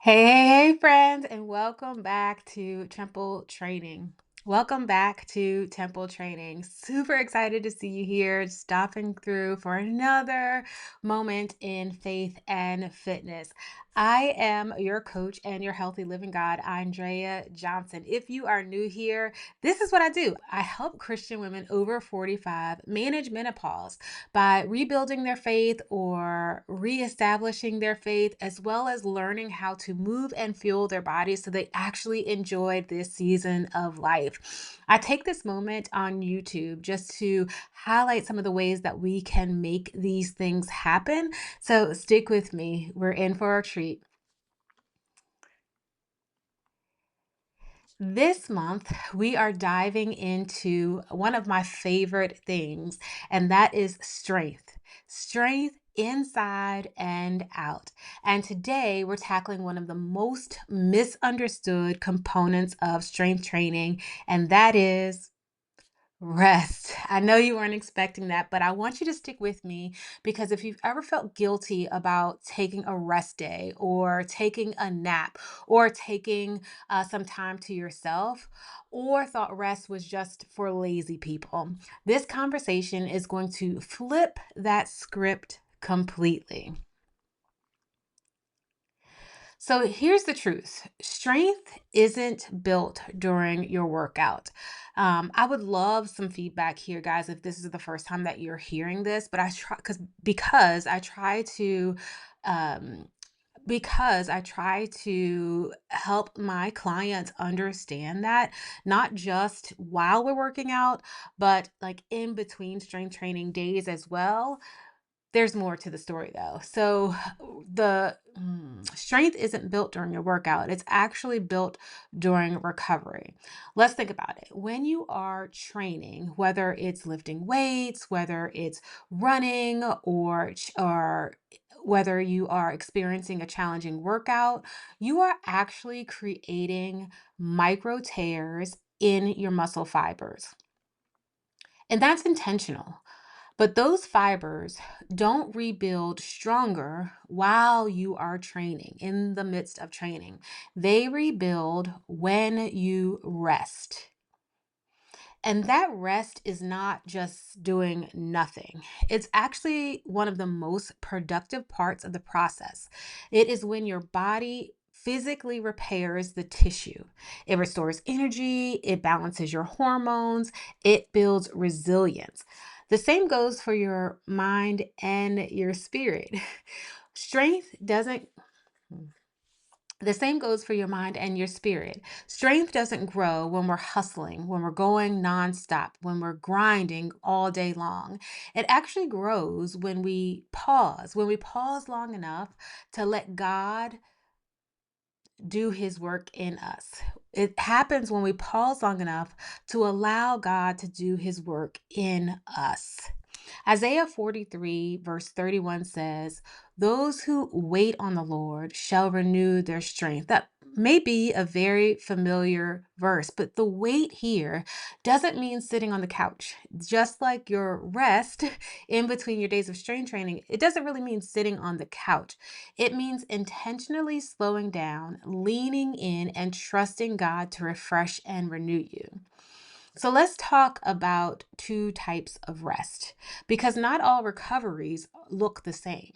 Hey, friends, and welcome back to Temple Training. Welcome back to Temple Training. Super excited to see you here, stopping through for another moment in faith and fitness. I am your coach and your healthy living guide, Andrea Johnson. If you are new here, this is what I do. I help Christian women over 45 manage menopause by rebuilding their faith or reestablishing their faith, as well as learning how to move and fuel their bodies so they actually enjoy this season of life. I take this moment on YouTube just to highlight some of the ways that we can make these things happen. So stick with me. We're in for a treat. This month, we are diving into one of my favorite things, and that is strength. Strength inside and out. And today, we're tackling one of the most misunderstood components of strength training, and that is rest. I know you weren't expecting that, but I want you to stick with me because if you've ever felt guilty about taking a rest day or taking a nap or taking some time to yourself or thought rest was just for lazy people, this conversation is going to flip that script completely. So here's the truth. Strength isn't built during your workout. I would love some feedback here, guys, if this is the first time that you're hearing this, but I try because I try to um because I try to help my clients understand that not just while we're working out, but like in between strength training days as well. There's more to the story though. So the strength isn't built during your workout. It's actually built during recovery. Let's think about it. When you are training, whether it's lifting weights, whether it's running or whether you are experiencing a challenging workout, you are actually creating micro tears in your muscle fibers. And that's intentional. But those fibers don't rebuild stronger while you are training, in the midst of training. They rebuild when you rest. And that rest is not just doing nothing. It's actually one of the most productive parts of the process. It is when your body physically repairs the tissue. It restores energy, it balances your hormones, it builds resilience. The same goes for your mind and your spirit. Strength doesn't The same goes for your mind and your spirit. Strength doesn't grow when we're hustling, when we're going nonstop, when we're grinding all day long. It actually grows when we pause long enough to let God do his work in us. It happens when we pause long enough to allow God to do his work in us. Isaiah 43, verse 31 says, "Those who wait on the Lord shall renew their strength." That may be a very familiar verse, but the wait here doesn't mean sitting on the couch. Just like your rest in between your days of strength training, it doesn't really mean sitting on the couch. It means intentionally slowing down, leaning in, and trusting God to refresh and renew you. So let's talk about two types of rest because not all recoveries look the same.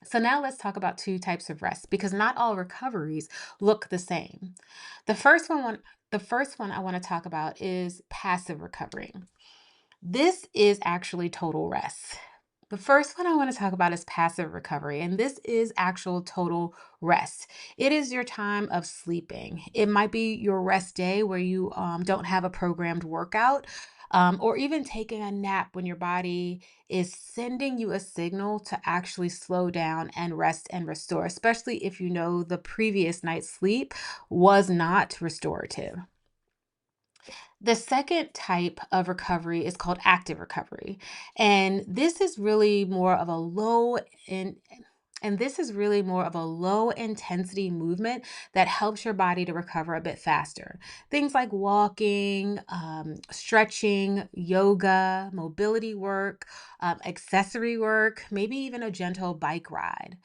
So now let's talk about two types of rest because not all recoveries look the same. The first one, the first one I want to talk about is passive recovery. This is actually total rest. The first one I want to talk about is passive recovery, and this is actual total rest. It is your time of sleeping. It might be your rest day where you don't have a programmed workout, or even taking a nap when your body is sending you a signal to actually slow down and rest and restore, especially if you know the previous night's sleep was not restorative. The second type of recovery is called active recovery. And this is really more of a low in and this is really more of a low intensity movement that helps your body to recover a bit faster. Things like walking, stretching, yoga, mobility work, accessory work, maybe even a gentle bike ride.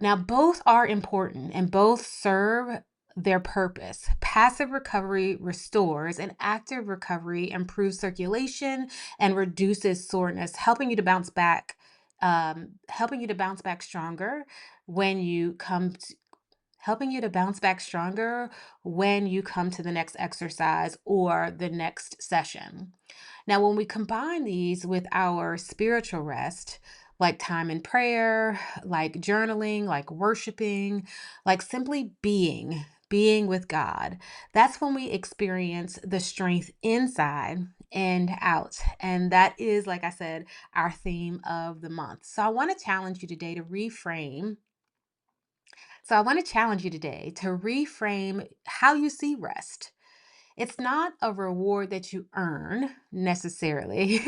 Now, both are important and both serve their purpose. Passive recovery restores, and active recovery improves circulation and reduces soreness, helping you to bounce back stronger when you come helping you to bounce back stronger when you come to the next exercise or the next session. Now, when we combine these with our spiritual rest, like time in prayer, like journaling, like worshiping, like simply being with God, that's when we experience the strength inside and out. And that is, like I said, our theme of the month. So I want to challenge you today to reframe how you see rest. It's not a reward that you earn necessarily.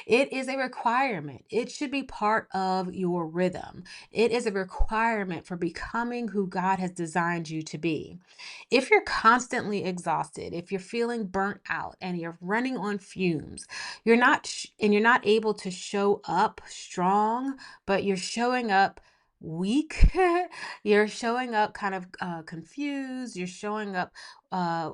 It is a requirement. It should be part of your rhythm. It is a requirement for becoming who God has designed you to be. If you're constantly exhausted, if you're feeling burnt out and you're running on fumes, you're not able to show up strong, but you're showing up weak. You're showing up kind of confused. You're showing up uh,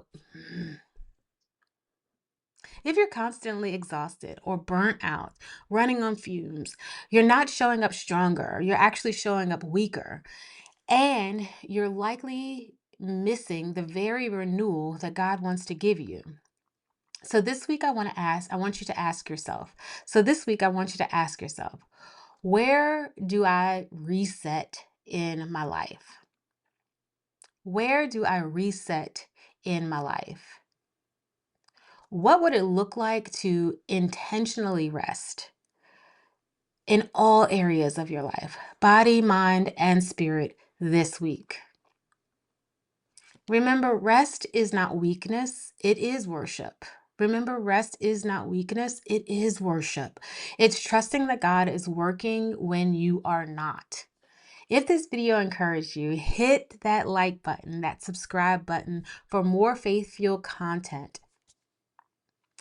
if you're constantly exhausted or burnt out, running on fumes, you're not showing up stronger. You're actually showing up weaker. And you're likely missing the very renewal that God wants to give you. So this week, I want you to ask yourself. So this week, I want you to ask yourself, where do I reset in my life? Where do I reset in my life? What would it look like to intentionally rest in all areas of your life, body, mind, and spirit this week? Remember, rest is not weakness, it is worship. Remember, rest is not weakness, it is worship. It's trusting that God is working when you are not. If this video encouraged you, hit that like button, that subscribe button for more faith fueled content.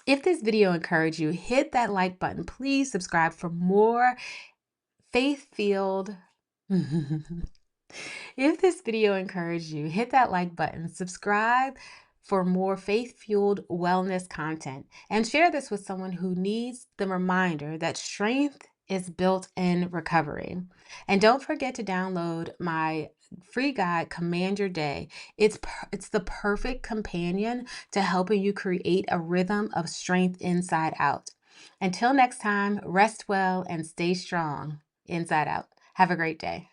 If this video encouraged you, hit that like button. Please subscribe for more faith filled. If this video encouraged you, hit that like button, subscribe for more faith fueled wellness content, and share this with someone who needs the reminder that strength is built in recovery. And don't forget to download my free guide, Command Your Day. It's the perfect companion to helping you create a rhythm of strength inside out. Until next time, rest well and stay strong inside out. Have a great day.